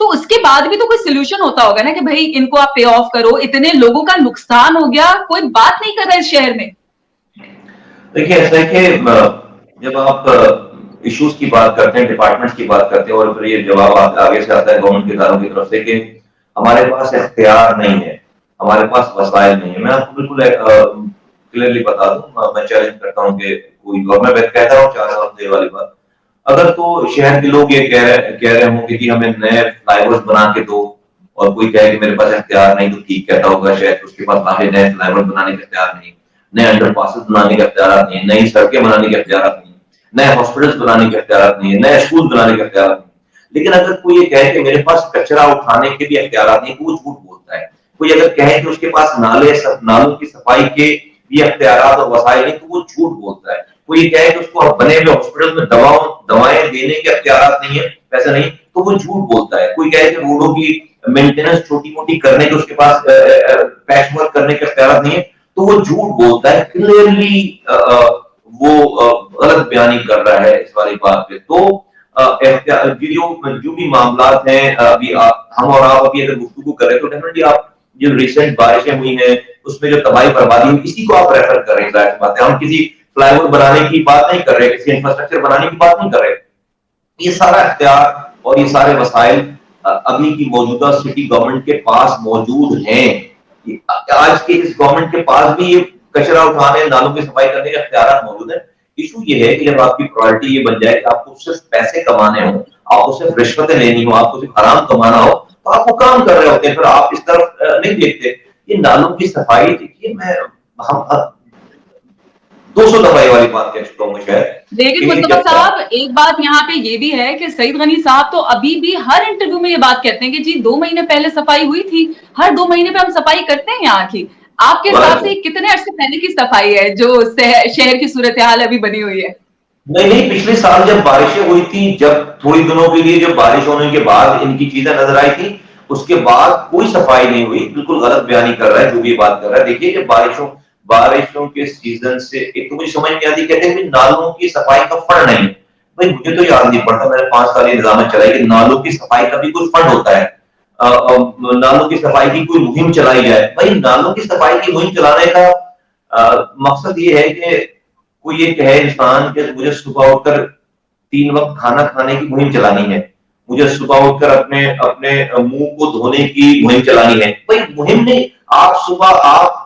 تو اس کے بعد بھی تو کوئی سولوشن ہوتا ہوگا نا کہ بھائی ان کو آپ پے آف کرو, اتنے لوگوں کا نقصان ہو گیا, کوئی بات نہیں کر رہا اس شہر میں. دیکھیے ایسا ہے کہ جب آپ ایشوز کی بات کرتے ہیں, ڈپارٹمنٹ کی بات کرتے ہیں, اور پھر یہ جواب آگے سے آتا ہے گورنمنٹ کے اداروں کی طرف سے کہ ہمارے پاس اختیار نہیں ہے, ہمارے پاس وسائل نہیں ہے. میں آپ کو بالکل کلیئرلی بتا دوں, میں چیلنج کرتا ہوں کہ کوئی گورنمنٹ کہتا ہوں 4 سال دے والی بات, اگر تو شہر کے لوگ یہ کہہ رہے ہوں کہ ہمیں نئے فلائی اوورس بنا کے دو, اور کوئی کہے کہ میرے پاس اختیار نہیں, تو ٹھیک کہتا ہوگا شاید اس کے پاس باہر نئے فلائی اوور بنانے کا اختیار نہیں, نئے انڈر پاسز بنانے کے اختیارات نہیں, نئی سڑکیں بنانے کے اختیارات نہیں, نئے ہاسپٹلس بنانے کے اختیارات نہیں, نئے اسکول بنانے کے اختیارات نہیں. لیکن اگر کوئی یہ کہے کہ میرے پاس کچرا اٹھانے کے بھی اختیارات نہیں, وہ جھوٹ بولتا ہے. کوئی اگر کہے کہ اس کے پاس نالوں کی صفائی کے بھی اختیارات اور وسائل نہیں, تو وہ جھوٹ بولتا ہے. کوئی یہ کہے کہ اس کو بنے ہوئے ہاسپٹل میں دوائیں دینے کے اختیارات نہیں ہے, پیسے نہیں, تو وہ جھوٹ بولتا ہے. کوئی کہے کہ روڈوں کی مینٹیننس چھوٹی موٹی کرنے کے اس کے پاس پیچ ورک کرنے کے اختیارات نہیں ہے, تو وہ جھوٹ بولتا ہے. کلیئرلی وہ غلط بیانی کر رہا ہے اس والی بات پہ. تو جو بھی معاملات ہیں, ابھی ہم اور آپ ابھی اگر گفتگو کریں تو ڈیفینیٹلی آپ جو ریسنٹ بارشیں ہوئی ہیں اس میں جو تباہی بربادی ہوئی, اسی کو آپ ریفر کر رہے ہیں. ظاہر بات ہے ہم کسی فلائی اوور بنانے کی بات نہیں کر رہے, کسی انفراسٹرکچر بنانے کی بات نہیں کر رہے. یہ سارا اختیار اور یہ سارے وسائل ابھی کی موجودہ سٹی گورنمنٹ کے پاس موجود ہیں. آج کے اس گورنمنٹ کے پاس بھی یہ کچرا اٹھانے, نالوں کی صفائی کرنے کے اختیارات موجود ہیں. ایشو یہ ہے کہ جب آپ کی پرائورٹی یہ بن جائے کہ آپ کو صرف پیسے کمانے ہوں, آپ کو صرف رشوتیں لینی ہو, آپ کو صرف حرام کمانا ہو, تو آپ وہ کام کر رہے ہوتے ہیں, پھر آپ اس طرف نہیں دیکھتے. یہ نالوں کی صفائی دیکھیے, میں 200 دفعہ والی بات کہہ چکا ہوں شاید. لیکن مصطفیٰ صاحب ایک بات یہاں پہ یہ بھی ہے کہ سعید غنی صاحب تو ابھی بھی ہر انٹرویو میں یہ بات کہتے ہیں کہ جی 2 مہینے پہلے صفائی ہوئی تھی, ہر 2 مہینے پہ ہم صفائی کرتے ہیں یہاں کی. آپ کے حساب سے کتنے عرصے پہلے کی صفائی ہے جو شہر کی صورتحال ابھی بنی ہوئی ہے؟ نہیں, پچھلے سال جب بارشیں ہوئی تھی, جب تھوڑی دنوں کے لیے جب بارش ہونے کے بعد ان کی چیزیں نظر آئی تھی, اس کے بعد کوئی صفائی نہیں ہوئی. بالکل غلط بیانی کر رہا ہے جو بھی بات کر رہا ہے. دیکھیے کہ بارشوں کے سیزن سے ایک تو مجھے سمجھ نہیں آتی, کہتے ہیں کہ نالوں کی صفائی کا فنڈ نہیں. بھائی مجھے تو یاد نہیں پڑتا, میں نے 5 سال نظامت چلائی کہ نالوں کی صفائی کا بھی کوئی فنڈ ہوتا ہے, نالوں کی صفائی کی کوئی مہم چلائی جائے. بھائی نالوں کی صفائی کی مہم چلانے کا مقصد یہ ہے کہ کوئی یہ کہے انسان کہ مجھے صبح اٹھ کر 3 وقت کھانا کھانے کی مہم چلانی ہے, مجھے صبح اٹھ کر اپنے منہ کو دھونے کی مہم چلانی ہے. بھائی مہم نہیں, آپ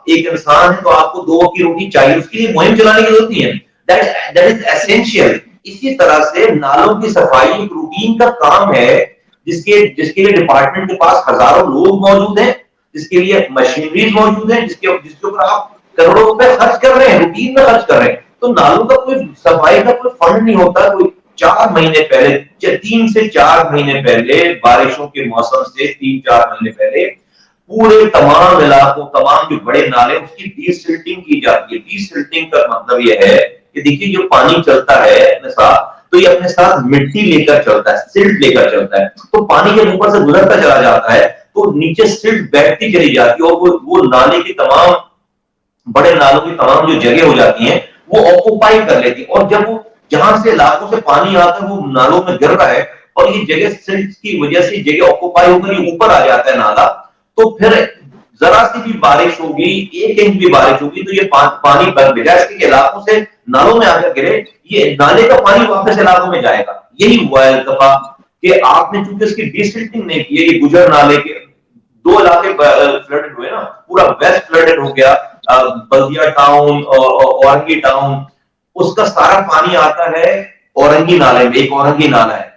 ایک انسان ہے تو آپ کو 2 وقت کی روٹی چاہیے, اس کے لیے مہم چلانے کی ضرورت نہیں ہے. That is essential. اسی طرح سے نالوں کی صفائی ایک روٹین کا کام ہے جس کے لیے ڈپارٹمنٹ کے پاس ہزاروں لوگ موجود ہیں, جس کے لیے مشینریز موجود ہیں, جس کے اوپر آپ کروڑوں روپے خرچ کر رہے ہیں, روٹین میں خرچ کر رہے ہیں. تو نالوں کا کوئی صفائی کا کوئی فنڈ نہیں ہوتا. کوئی 4 مہینے پہلے, 3 سے 4 مہینے پہلے, بارشوں کے موسم سے 3-4 مہینے پہلے پورے تمام علاقوں, تمام جو بڑے نالے اس کی ڈی سلٹنگ کی جاتی ہے. ڈی سلٹنگ کا مطلب یہ ہے کہ دیکھیے جو پانی چلتا ہے اپنے ساتھ, تو یہ اپنے ساتھ مٹی لے کر چلتا ہے, سلٹ لے کر چلتا ہے. تو پانی جب اوپر سے گزرتا چلا جاتا ہے تو نیچے سلٹ بیٹھتی چلی جاتی ہے, اور وہ نالے کی تمام, بڑے نالوں کی تمام جو جگہ ہو جاتی ہیں وہ آکوپائی کر لیتی. اور جب وہ جہاں سے علاقوں سے پانی آتا ہے وہ نالوں میں گر رہا ہے, اور یہ جگہ سلٹ کی وجہ سے جگہ آکوپائی ہو کر یہ اوپر آ جاتا ہے نالا, تو پھر ذرا سی بھی بارش ہوگی, 1 انچ بھی بارش ہوگی, تو یہ پانی بجائے اس کے علاقوں سے نالوں میں آ کر گرے, یہ نالے کا پانی واپس علاقوں میں جائے گا. یہی ہوا ہے دفعہ کہ آپ نے چونکہ اس کی ڈی سلٹنگ نہیں کی ہے. یہ گجر نالے کے 2 علاقے فلڈڈ ہوئے نا, پورا ویسٹ فلڈڈ ہو گیا, بلدیا ٹاؤن, اورنگی ٹاؤن, اس کا سارا پانی آتا ہے اورنگی نالے میں. ایک اورنگی نالا ہے,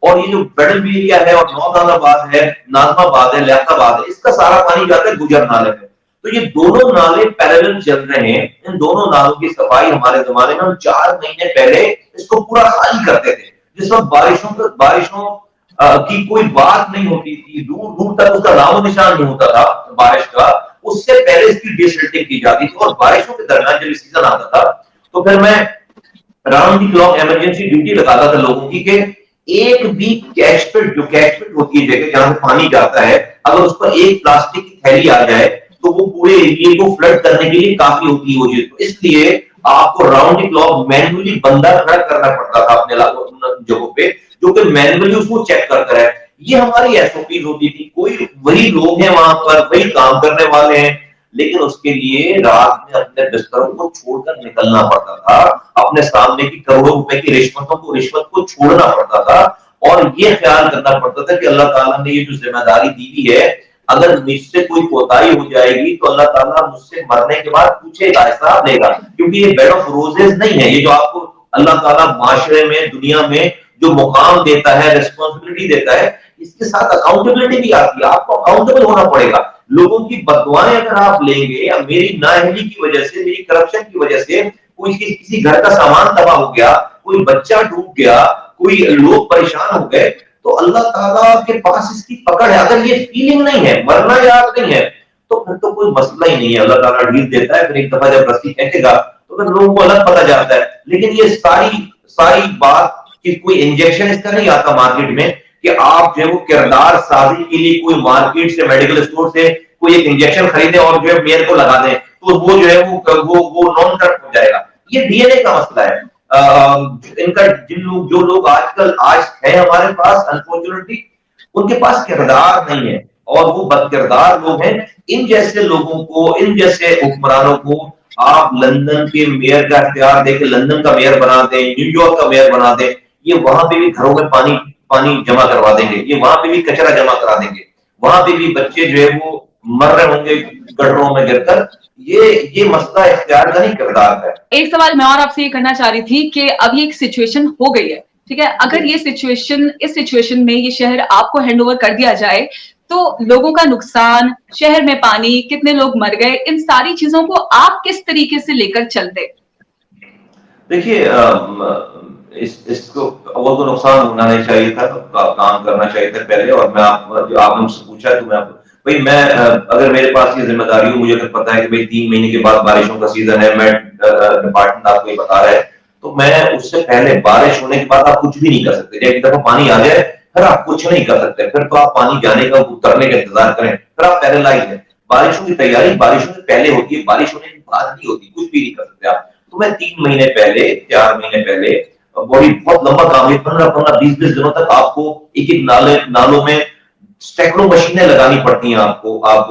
اور یہ جو بیڈل بھی ایریا ہے, اور نوگان آباد ہے, نازم آباد ہے, لیاقت آباد ہے, اس کا سارا پانی جاتا ہے گجر نالے میں. تو یہ دونوں نالے پیرالل چل رہے ہیں. ان دونوں نالوں کی صفائی ہمارے زمانے میں 4 مہینے پہلے اس کو پورا خالی کرتے تھے, جس وقت بارشوں کی کوئی بات نہیں ہوتی تھی, دور دور تک اس کا نام و نشان نہیں ہوتا تھا بارش کا. اس سے پہلے اس کی ڈی سلٹنگ کی جاتی تھی, اور بارشوں کے درمیان جب سیزن آتا تھا تو پھر میں round the clock emergency duty لگاتا تھا لوگوں کی, کہ ایک بھی کیچمنٹ ہوتی ہے جگہ جہاں سے پانی جاتا ہے, اگر اس پر ایک پلاسٹک کی تھیلی آ جائے تو وہ پورے ایریے کو فلڈ کرنے کے لیے کافی ہوتی ہے. اس لیے آپ کو راؤنڈ دی کلاک مینولی بندہ کھڑا کرنا پڑتا تھا اپنے جگہوں پہ, جو کہ مینولی اس کو چیک کرتا ہے. یہ ہماری SOPs ہوتی تھی. کوئی وہی لوگ ہیں وہاں پر, وہی کام کرنے والے ہیں, لیکن اس کے لیے رات میں اپنے بستروں کو چھوڑ کر نکلنا پڑتا تھا, اپنے سامنے کی کروڑوں روپے کی رشوت کو چھوڑنا پڑتا تھا, اور یہ خیال کرنا پڑتا تھا کہ اللہ تعالیٰ نے یہ جو ذمہ داری دی ہوئی ہے, اگر مجھ سے کوئی کوتاہی ہو جائے گی تو اللہ تعالیٰ مجھ سے مرنے کے بعد پوچھے گا, حساب لے گا. کیونکہ یہ بیڈ آف روزز نہیں ہے, یہ جو آپ کو اللہ تعالیٰ معاشرے میں, دنیا میں جو مقام دیتا ہے, ریسپانسبلٹی دیتا ہے, اس کے ساتھ اکاؤنٹیبلٹی بھی آتی ہے. آپ کو اکاؤنٹیبل ہونا پڑے گا. لوگوں کی بددعائیں اگر آپ لیں گے, یا میری نااہلی کی وجہ سے, میری کرپشن کی وجہ سے کوئی کسی گھر کا سامان تباہ ہو گیا, کوئی بچہ ڈوب گیا, کوئی لوگ پریشان ہو گئے, تو اللہ تعالیٰ کے پاس اس کی پکڑ ہے. اگر یہ فیلنگ نہیں ہے, مرنا یاد نہیں ہے, تو پھر تو کوئی مسئلہ ہی نہیں ہے. اللہ تعالیٰ ڈیل دیتا ہے, پھر ایک دفعہ جب رسی پھینکے گا تو پھر لوگوں کو الگ پتہ جاتا ہے. لیکن یہ ساری بات کہ کوئی انجیکشن اس کا نہیں آتا مارکیٹ میں, کہ آپ جو ہے وہ کردار سازی کے لیے کوئی مارکیٹ سے, میڈیکل اسٹور سے کوئی ایک انجیکشن خریدیں اور جو ہے میئر کو لگا دیں, تو وہ جو ہے وہ نان کرپٹ ہو جائے گا. یہ ڈی این اے کا مسئلہ ہے. ان کا جو لوگ آج ہیں ہمارے پاس, انفارچونیٹلی ان کے پاس کردار نہیں ہے, اور وہ بد کردار لوگ ہیں. ان جیسے لوگوں کو, ان جیسے حکمرانوں کو آپ لندن کے میئر کا اختیار دے کے لندن کا میئر بنا دیں, نیو یارک کا میئر بنا دیں, یہ وہاں پہ بھی گھروں میں پانی جمع کروا دیں گے, یہ وہاں پہ بھی کچرا جمع کرا دیں گے, وہاں پہ بھی بچے جو ہے وہ مر رہے ہوں گے گٹروں میں گر کر. یہ مسئلہ اختیار کا نہیں, کردار کا ہے. ایک سوال میں اور آپ سے یہ کرنا چاہ رہی تھی کہ اب یہ ایک سچویشن ہو گئی ہے, ٹھیک ہے, اگر یہ سچویشن میں یہ شہر آپ کو ہینڈ اوور کر دیا جائے تو لوگوں کا نقصان, شہر میں پانی, کتنے لوگ مر گئے, ان ساری چیزوں کو آپ کس طریقے سے لے کر چلتے؟ دیکھیے, اس کو اول تو نقصان ہونا نہیں چاہیے تھا, کام کرنا چاہیے تھا پہلے. اور میں آپ نے مجھ سے پوچھا تو میں اگر میرے پاس یہ ذمہ داری ہو, مجھے اگر پتا ہے کہ 3 مہینے کے بعد بارشوں کا سیزن ہے, میں ڈپارٹمنٹ آپ کو یہ بتا رہا ہے, تو میں اس سے پہلے بارش ہونے کے بعد آپ کچھ بھی نہیں کر سکتے. جب ایک دفعہ پانی آ جائے پھر آپ کچھ نہیں کر سکتے, پھر تو آپ پانی جانے کا, اترنے کا انتظار کریں, پھر آپ پیرالائز ہیں. بارشوں کی تیاری بارشوں سے پہلے ہوتی ہے, بارش ہونے کے بعد نہیں ہوتی, کچھ بھی نہیں کر سکتے آپ. تو میں 3 مہینے پہلے, 4 مہینے پہلے, بہت لمبا کام ہے, 15 20 دنوں تک آپ کو ایک نالوں میں سینکڑوں مشینیں لگانی پڑتی ہیں. آپ کو وہاں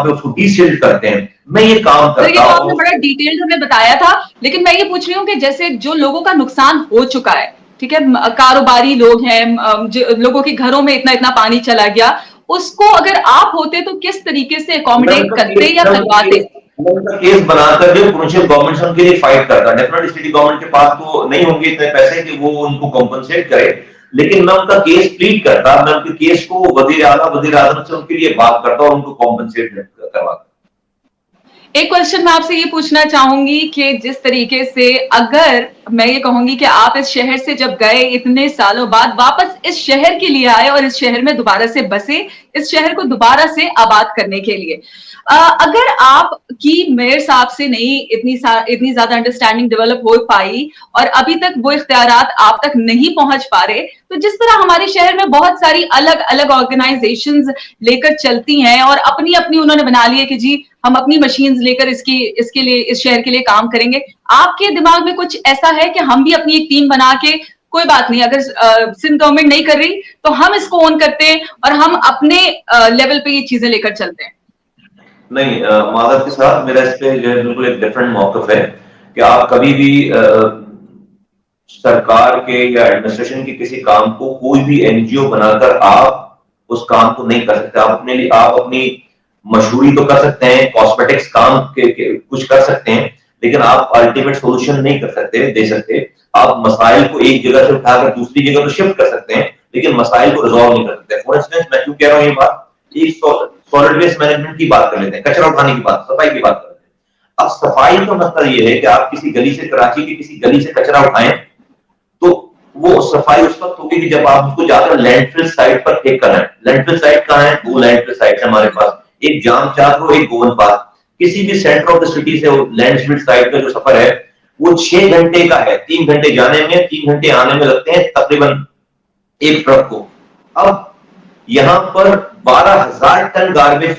پہ اس کو ڈی سیلڈ کرتے ہیں. میں یہ کام کرتا ہوں. آپ نے بڑا ڈیٹیلڈ ہمیں بتایا تھا, لیکن میں یہ پوچھ رہی ہوں کہ جیسے جو لوگوں کا نقصان ہو چکا ہے, ٹھیک ہے, کاروباری لوگ ہیں, لوگوں کے گھروں میں اتنا پانی چلا گیا, اس کو اگر آپ ہوتے تو کس طریقے سے اکوموڈیٹ کرتے یا کرواتے؟ کیس بنا کر جو پروونشل گورنمنٹ ان کے لیے فائٹ کرتا ہے. ڈیفینیٹلی سٹی گورنمنٹ کے پاس تو نہیں ہوں گے اتنے پیسے کہ وہ ان کو کمپنسیٹ کرے, لیکن میں ان کا کیس پلیٹ کرتا, میں ان کے کیس کو وزیر اعلیٰ, وزیر اعظم سے ان کے لیے بات کرتا اور ان کو کمپنسیٹ کرواتا. ایک کوشچن میں آپ سے یہ پوچھنا چاہوں گی کہ جس طریقے سے, اگر میں یہ کہوں گی کہ آپ اس شہر سے جب گئے, اتنے سالوں بعد واپس اس شہر کے لیے آئے اور اس شہر میں دوبارہ سے بسے, اس شہر کو دوبارہ سے آباد کرنے کے لیے, اگر آپ کی میئر صاحب سے نہیں اتنی زیادہ انڈرسٹینڈنگ ڈیولپ ہو پائی اور ابھی تک وہ اختیارات آپ تک نہیں پہنچ پا رہے, تو جس طرح ہمارے شہر میں بہت ساری الگ الگ آرگنائزیشنز لے کر چلتی ہیں اور اپنی انہوں نے بنا لی ہے کہ جی ہم اپنی مشینز لے کر اس کے لیے, اس شہر کے لیے کام کریں گے, آپ کے دماغ میں کچھ ایسا ہے کہ ہم بھی اپنی ایک ٹیم بنا کے, کوئی بات نہیں, اگر سندھ گورنمنٹ نہیں کر رہی تو ہم اس کو اون کرتے ہیں اور ہم اپنے لیول پہ یہ چیزیں لے کر چلتے ہیں؟ نہیں, معذرت کے ساتھ میرا اس پہ جو ہے بالکل ایک ڈفرینٹ موقف ہے کہ آپ کبھی بھی سرکار کے یا ایڈمنسٹریشن کے کسی کام کو کوئی بھی NGO بنا کر آپ اس کام کو نہیں کر سکتے. آپ اپنی مشہوری تو کر سکتے ہیں, کاسمیٹکس کام کچھ کر سکتے ہیں, لیکن آپ الٹیمیٹ سولوشن نہیں کر سکتے, دے سکتے. آپ مسائل کو ایک جگہ سے اٹھا کر دوسری جگہ پہ شفٹ کر سکتے ہیں, لیکن مسائل کو ریزالو نہیں کر سکتے. فار انسٹنس میں کیوں کہہ رہا ہوں یہ بات, ایک سالڈ ویسٹ مینجمنٹ کی بات کر لیتے ہیں, کچرا اٹھانے کی بات, صفائی کی بات کر لیتے ہیں. اب صفائی کا مسئلہ یہ ہے کہ آپ کسی گلی سے, کراچی کی کسی گلی سے کچرا اٹھائیں تو وہ صفائی اس وقت ہوگی کہ جب آپ اس کو جا کر لینڈ فل سائٹ پر ٹیک کریں. لینڈ فل سائٹ کہاں ہے؟ 2 لینڈ فل سائٹ ہے ہمارے پاس, ایک جام چاک رو, ایک گوون پاس. کسی بھی سینٹر آف دا سٹی سے لینڈ فل سائٹ کا جو سفر ہے وہ 6 گھنٹے کا ہے. 3 گھنٹے جانے میں, 3 گھنٹے آنے میں لگتے ہیں تقریباً ایک ٹرک کو. اب یہاں پر 12,000 ٹن گاربیج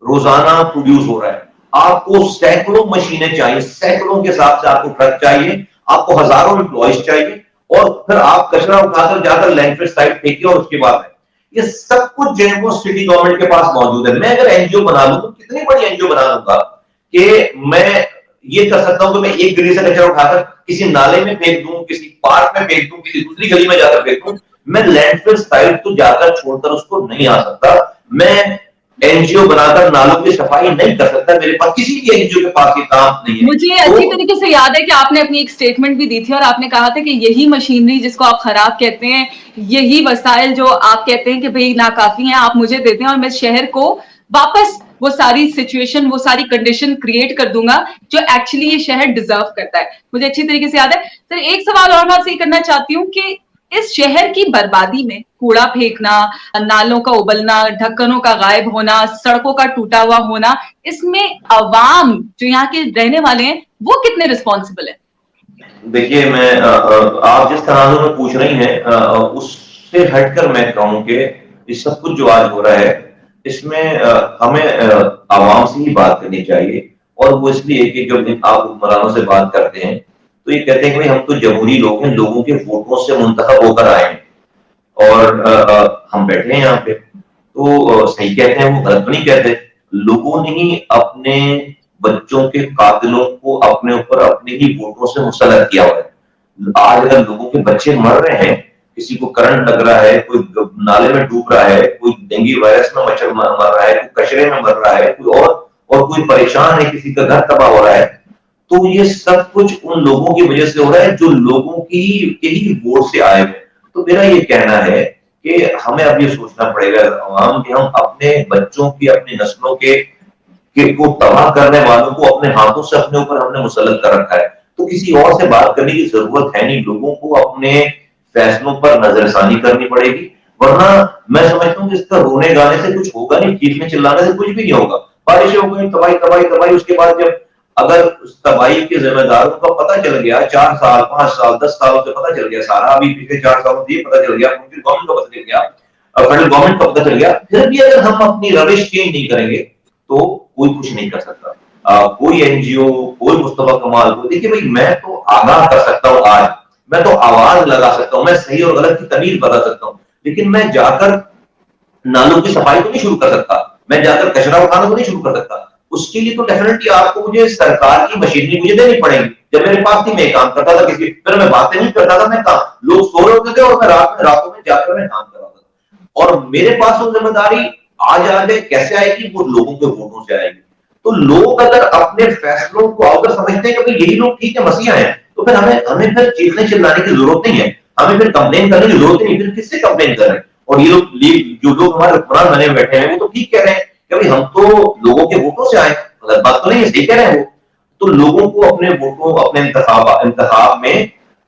روزانہ پروڈیوس ہو رہا ہے. آپ کو سینکڑوں مشینیں چاہیے, سینکڑوں کے حساب سے آپ کو ٹرک چاہیے, آپ کو ہزاروں امپلائیز چاہیے, اور پھر آپ کچرا اٹھا کر جا کر لینڈ فل سائٹ پھینکے اور اس کے بعد یہ سب کچھ جو ہے وہ سٹی گورنمنٹ کے پاس موجود ہے. میں اگر این جی او بنا لوں تو کتنی بڑی این جی او بنا لوں گا کہ میں یہ کر سکتا ہوں کہ میں ایک گلی سے کچرا اٹھا کر کسی نالے میں پھینک دوں, کسی پارک میں پھینک دوں, کسی دوسری گلی میں جا کر پھینک دوں. میں لینڈ فل سائٹ تو جا کر چھوڑ کر اس کو نہیں آ سکتا. میں این جی او بنا کر نالوں کی صفائی نہیں کر سکتا. میرے پاس کسی بھی این جی او کے پاس یہ کام نہیں ہے. مجھے اچھی طریقے سے یاد ہے کہ آپ نے اپنی ایک اسٹیٹمنٹ بھی دی تھی اور آپ نے کہا تھا کہ یہی مشینری جس کو آپ خراب کہتے ہیں, یہی وسائل جو آپ کہتے ہیں کہ بھئی ناکافی ہیں, آپ مجھے دیتے ہیں اور میں شہر کو واپس وہ ساری سچویشن, وہ ساری کنڈیشن کریٹ کر دوں گا جو ایکچولی یہ شہر ڈیزرو کرتا ہے. مجھے اچھی طریقے سے یاد ہے. سر ایک سوال اور میں آپ سے یہ کرنا چاہتی ہوں کہ اس شہر کی بربادی میں کوڑا پھینکنا, نالوں کا ابلنا, ڈھکنوں کا غائب ہونا, سڑکوں کا ٹوٹا ہوا ہونا, اس میں عوام جو یہاں کے رہنے والے ہیں وہ کتنے ریسپانسبل ہیں؟ دیکھیے میں آپ جس طرح میں پوچھ رہی ہیں اس سے ہٹ کر میں کہوں کہ یہ سب کچھ جو آج ہو رہا ہے اس میں ہمیں عوام سے ہی بات کرنی چاہیے. اور وہ اس لیے کہ جب آپ حکمرانوں سے بات کرتے ہیں تو یہ کہتے ہیں کہ بھائی ہم تو جمہوری لوگ ہیں, لوگوں کے ووٹوں سے منتخب ہو کر آئے ہیں اور ہم بیٹھے ہیں یہاں پہ. تو صحیح کہتے ہیں, وہ غلط نہیں کہتے. لوگوں نے ہی اپنے بچوں کے قاتلوں کو اپنے اوپر اپنے ہی ووٹوں سے مسلط کیا ہوا ہے. آج اگر لوگوں کے بچے مر رہے ہیں, کسی کو کرنٹ لگ رہا ہے, کوئی نالے میں ڈوب رہا ہے, کوئی ڈینگی وائرس میں مچھر مر رہا ہے, کوئی کچرے میں مر رہا ہے, کوئی اور کوئی پریشان ہے, کسی کا گھر تباہ ہو رہا ہے, تو یہ سب کچھ ان لوگوں کی وجہ سے ہو رہا ہے جو لوگوں کی ہی ووٹ سے آئے ہوئے. تو میرا یہ کہنا ہے کہ ہمیں اب یہ سوچنا پڑے گا عوام کہ ہم اپنے بچوں کی, اپنی نسلوں کے کو تباہ کرنے والوں کو اپنے ہاتھوں سے اپنے اوپر ہم نے مسلط کر رکھا ہے. تو کسی اور سے بات کرنے کی ضرورت ہے نہیں. لوگوں کو اپنے فیصلوں پر نظر ثانی کرنی پڑے گی, ورنہ میں سمجھتا ہوں کہ اس کا رونے گانے سے کچھ ہوگا نہیں, چیخنے چلانے سے کچھ بھی نہیں ہوگا. بارشیں ہو گئی, تباہی تباہی تباہی, اس کے بعد جب اگر اس تباہی کے ذمہ داروں کا پتہ چل گیا 4 سال 5 سال 10 سالوں سے پتہ چل گیا سارا, ابھی پچھلے 4 سالوں سے یہ پتہ چل گیا, گورنمنٹ کو پتہ چل گیا, فیڈرل گورنمنٹ کو پتہ چل گیا, پھر بھی اگر ہم اپنی روش چینج نہیں کریں گے تو کوئی کچھ نہیں کر سکتا. کوئی این جی او, کوئی مصطفیٰ کمال کو. دیکھیے بھائی میں تو آگاہ کر سکتا ہوں, آج میں تو آواز لگا سکتا ہوں, میں صحیح اور غلط کی تمیز بتا سکتا ہوں, لیکن میں جا کر نالوں کی صفائی تو نہیں شروع کر سکتا, میں جا کر کچرا اٹھانا تو نہیں شروع کر سکتا. اس کے لیے تو ڈیفینیٹلی آپ کو مجھے سرکار کی مشینری مجھے دینی پڑے گی. جب میرے پاس تھی میں کام کرتا تھا, کسی پھر میں باتیں نہیں کرتا تھا, میں کام, لوگ سو رہے ہوتے تھے اور میں راتوں میں جا کر میں کام کراتا تھا. اور میرے پاس وہ ذمہ داری آج آگے کیسے آئے گی, وہ لوگوں کے ووٹوں سے آئے گی. تو لوگ اگر اپنے فیصلوں کو اگر سمجھتے ہیں کہ یہی لوگ ٹھیک ہے, مسیحا ہیں, تو پھر ہمیں پھر چیخنے چلانے کی ضرورت نہیں ہے, ہمیں پھر کمپلین کرنے کی ضرورت نہیں. پھر کس سے کمپلین کر رہے ہیں؟ اور یہ لوگ جو لوگ ہمارے حکمران بنے بیٹھے ہیں وہ تو ٹھیک کہہ رہے ہیں کہ ہم تو لوگوں کے ووٹوں سے آئے, غلط بات تو نہیں ہے, صحیح کہہ رہے ہیں وہ. تو لوگوں کو اپنے ووٹوں, اپنے انتخاب میں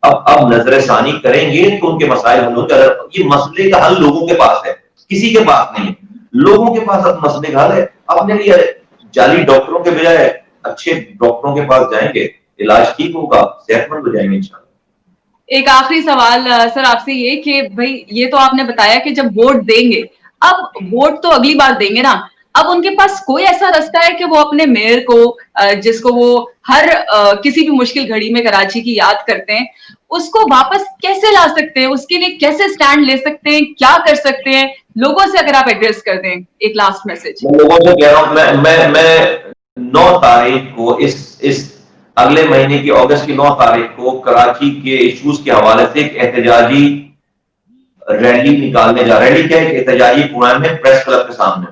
اب نظر ثانی کریں گے تو ان کے مسائل حل ہوتے ہیں. یہ مسئلے کا حل لوگوں کے پاس ہے, کسی کے پاس نہیں ہے. لوگوں کے پاس اب مسئلے کا حل ہے. اپنے لیے جعلی ڈاکٹروں کے بجائے اچھے ڈاکٹروں کے پاس جائیں گے, علاج ٹھیک ہوگا, صحت مند ہو جائیں گے انشاءاللہ. ایک آخری سوال سر آپ سے یہ کہ بھائی یہ تو آپ نے بتایا کہ جب ووٹ دیں گے, اب ووٹ تو اگلی بار دیں گے نا, اب ان کے پاس کوئی ایسا رستہ ہے کہ وہ اپنے میئر کو, جس کو وہ ہر کسی بھی مشکل گھڑی میں کراچی کی یاد کرتے ہیں, اس کو واپس کیسے لا سکتے ہیں, اس کے لیے کیسے سٹینڈ لے سکتے ہیں, کیا کر سکتے ہیں لوگوں سے, اگر آپ ایڈریس کر دیں ایک لاسٹ میسج. میں لوگوں سے کہہ رہا ہوں, میں 9 تاریخ کو اس اگلے مہینے کی اگست کی 9 تاریخ کو کراچی کے ایشوز کے حوالے سے ایک احتجاجی ریلی نکالنے جا رہا ہے. ریلی کیا ہے, ایک احتجاجی پروگرام میں پریس کلب کے سامنے.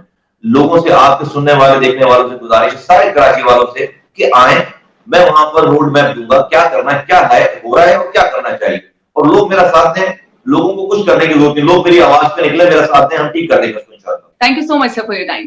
لوگوں سے, آپ کے سننے والے دیکھنے والوں سے گزارش, سارے کراچی والوں سے کہ آئیں, میں وہاں پر روڈ میپ دوں گا, کیا کرنا ہے, کیا ہے ہو رہا ہے اور کیا کرنا چاہیے. اور لوگ میرا ساتھ دیں, لوگوں کو کچھ کرنے کی ضرورت نہیں, لوگ میری آواز پہ نکلے, میرا ساتھ دیں, ہم ٹھیک کر دیں گے. Thank you so much, sir, for your time.